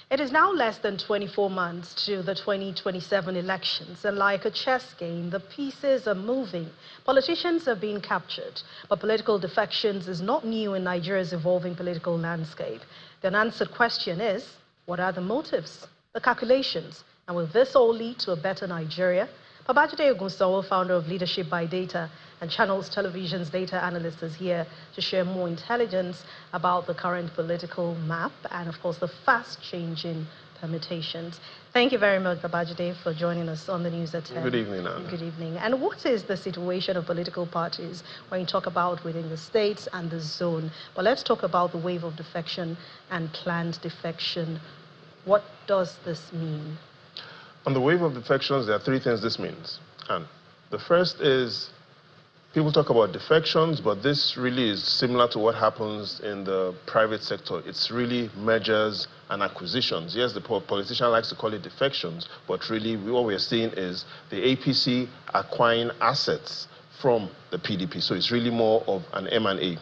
It is now less than 24 months to the 2027 elections, and like a chess game, the pieces are moving. Politicians are being captured, but political defections is not new in Nigeria's evolving political landscape. The unanswered question is, what are the motives, the calculations, and will this all lead to a better Nigeria? Babajide Ogunsanwo, founder of Leadership by Data and Channels Television's data analyst, is here to share more intelligence about the current political map and, of course, the fast-changing permutations. Thank you very much, Babajide, for joining us on the news at 10. Good evening, Anna. Good evening. And what is the situation of political parties when you talk about within the states and the zone? But let's talk about the wave of defection and planned defection. What does this mean? On the wave of defections, there are three things this means. And the first is people talk about defections, but this really is similar to what happens in the private sector. It's really mergers and acquisitions. Yes, the politician likes to call it defections, but really what we're seeing is the APC acquiring assets from the PDP. So it's really more of an M&A.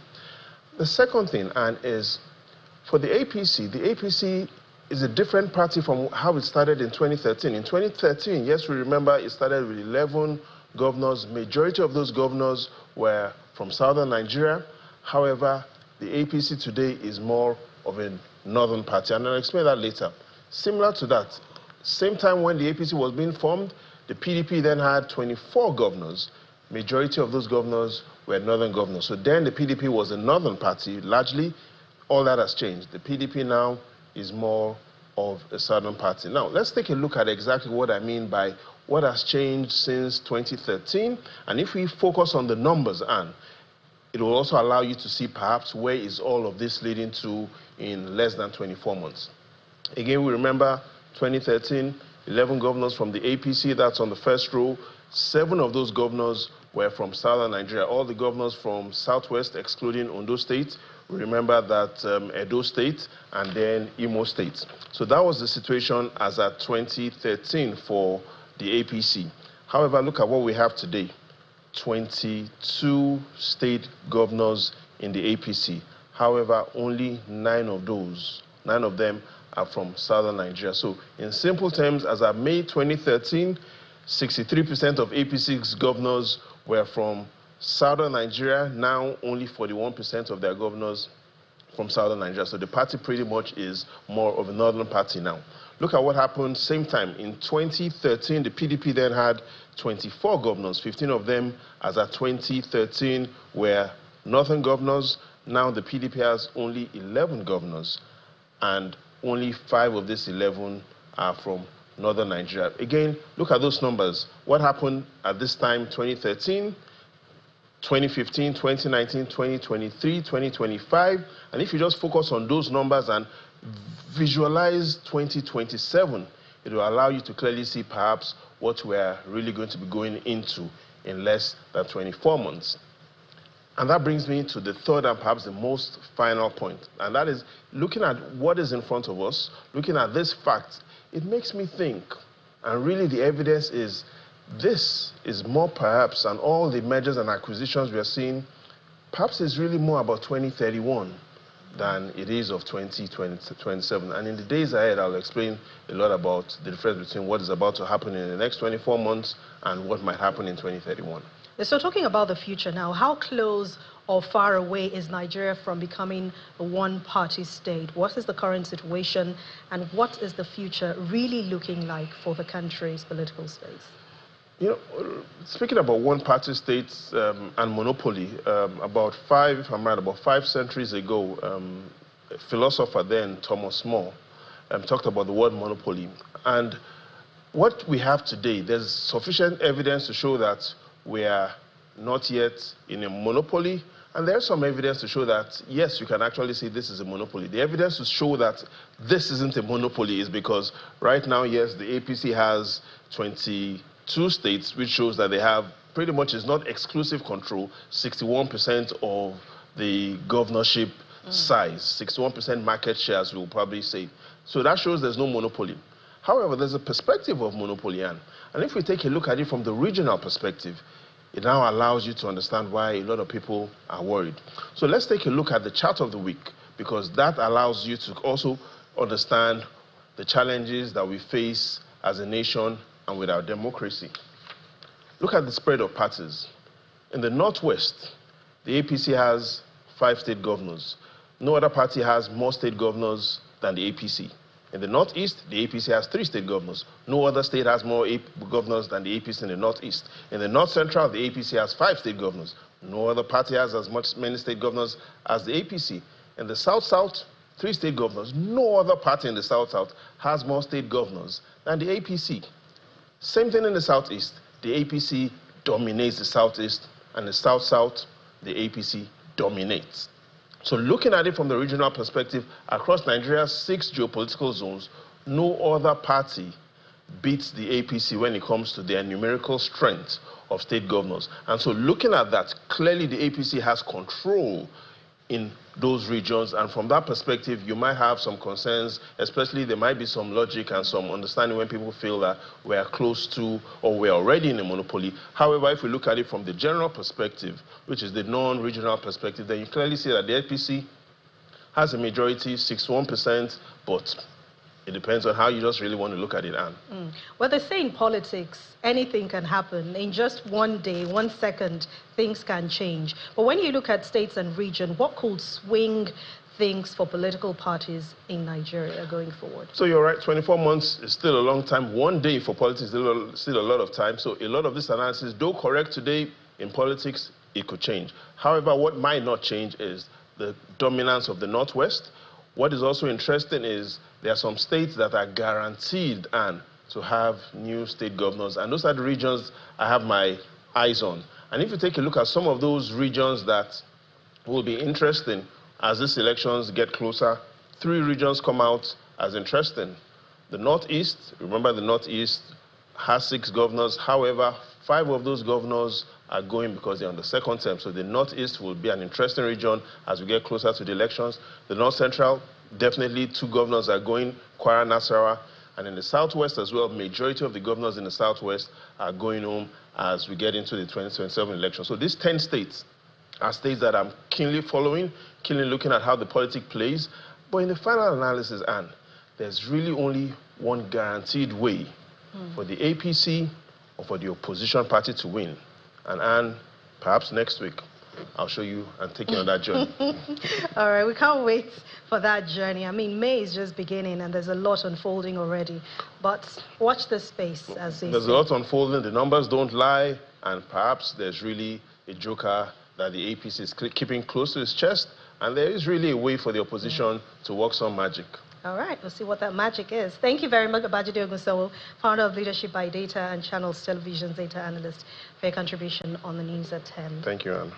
The second thing, and is for the APC is a different party from how it started in 2013. In 2013, yes, we remember it started with 11 governors. Majority of those governors were from southern Nigeria. However, the APC today is more of a northern party, and I'll explain that later. Similar to that, same time when the APC was being formed, the PDP then had 24 governors. Majority of those governors were northern governors. So then the PDP was a northern party, largely. All that has changed. The PDP now is more of a southern party. Now, let's take a look at exactly what I mean by what has changed since 2013. And if we focus on the numbers, and it will also allow you to see perhaps where is all of this leading to in less than 24 months. Again, we remember 2013, 11 governors from the APC, that's on the first row. 7 of those governors were from southern Nigeria. All the governors from southwest, excluding Ondo State. We remember that Edo State and then Imo State. So that was the situation as at 2013 for the APC. However, look at what we have today. 22 state governors in the APC. However, only 9 of them are from southern Nigeria. So in simple terms, as of May 2013, 63% of APC's governors were from southern Nigeria. Now only 41% of their governors from southern Nigeria. So the party pretty much is more of a northern party now. Look at what happened same time. In 2013, the PDP then had 24 governors. 15 of them, as at 2013, were northern governors. Now the PDP has only 11 governors, and only 5 of these 11 are from northern Nigeria. Again, look at those numbers. What happened at this time, 2013, 2015, 2019, 2023, 2025, and if you just focus on those numbers and visualize 2027, it will allow you to clearly see perhaps what we're really going to be going into in less than 24 months. And that brings me to the third and perhaps the most final point, and that is looking at what is in front of us, looking at this fact, it makes me think, and really the evidence is this is more perhaps, and all the mergers and acquisitions we are seeing, perhaps is really more about 2031 than it is of 2027. And in the days ahead, I'll explain a lot about the difference between what is about to happen in the next 24 months and what might happen in 2031. So talking about the future now, how close or far away is Nigeria from becoming a one-party state? What is the current situation, and what is the future really looking like for the country's political space? You know, speaking about one-party states and monopoly, about 5 centuries ago, a philosopher then, Thomas More, talked about the word monopoly. And what we have today, there's sufficient evidence to show that we are not yet in a monopoly, and there's some evidence to show that, yes, you can actually say this is a monopoly. The evidence to show that this isn't a monopoly is because right now, yes, the APC has 22 states, which shows that they have pretty much, is not exclusive control, 61% of the governorship size, 61% market shares, we'll probably say. So that shows there's no monopoly. However, there's a perspective of monopoly, and if we take a look at it from the regional perspective, it now allows you to understand why a lot of people are worried. So let's take a look at the chart of the week, because that allows you to also understand the challenges that we face as a nation and with our democracy. Look at the spread of parties. In the Northwest, the APC has 5 state governors. No other party has more state governors than the APC. In the Northeast, the APC has 3 state governors. No other state has more governors than the APC in the Northeast. In the North Central, the APC has 5 state governors. No other party has as many state governors as the APC. In the South-South, 3 state governors. No other party in the South-South has more state governors than the APC. Same thing in the Southeast. The APC dominates the Southeast, and the South-South, the APC dominates. So looking at it from the regional perspective, across Nigeria's 6 geopolitical zones, no other party beats the APC when it comes to their numerical strength of state governors. And so looking at that, clearly the APC has control in those regions, and from that perspective, you might have some concerns, especially there might be some logic and some understanding when people feel that we are close to or we're already in a monopoly. However, if we look at it from the general perspective, which is the non-regional perspective, then you clearly see that the APC has a majority, 61%, but it depends on how you just really want to look at it, Anne. Well, they say in politics, anything can happen. In just one day, 1 second, things can change. But when you look at states and region, what could swing things for political parties in Nigeria going forward? So you're right, 24 months is still a long time. 1 day for politics is still a lot of time. So a lot of this analysis, though correct today, in politics, it could change. However, what might not change is the dominance of the Northwest. What is also interesting is there are some states that are guaranteed, Anne, to have new state governors. And those are the regions I have my eyes on. And if you take a look at some of those regions that will be interesting as these elections get closer, 3 regions come out as interesting. The Northeast, remember the Northeast has 6 governors. However, 5 of those governors are going because they're on the 2nd term. So the Northeast will be an interesting region as we get closer to the elections. The North Central, definitely 2 governors are going, Kwara, Nasarawa. And in the Southwest as well, majority of the governors in the Southwest are going home as we get into the 2027 election. So these 10 states are states that I'm keenly following, keenly looking at how the politics plays. But in the final analysis, Anne, there's really only one guaranteed way for the APC or for the opposition party to win. And Anne, perhaps next week, I'll show you and take you on that journey. All right, we can't wait for that journey. I mean, May is just beginning and there's a lot unfolding already. But watch this space, as they say. There's a lot unfolding, the numbers don't lie, and perhaps there's really a joker that the APC is keeping close to his chest, and there is really a way for the opposition to work some magic. All right, we'll see what that magic is. Thank you very much, Babajide Ogunsewo, founder of Leadership by Data and Channels Television's data analyst, for your contribution on the news at 10. Thank you, Anne.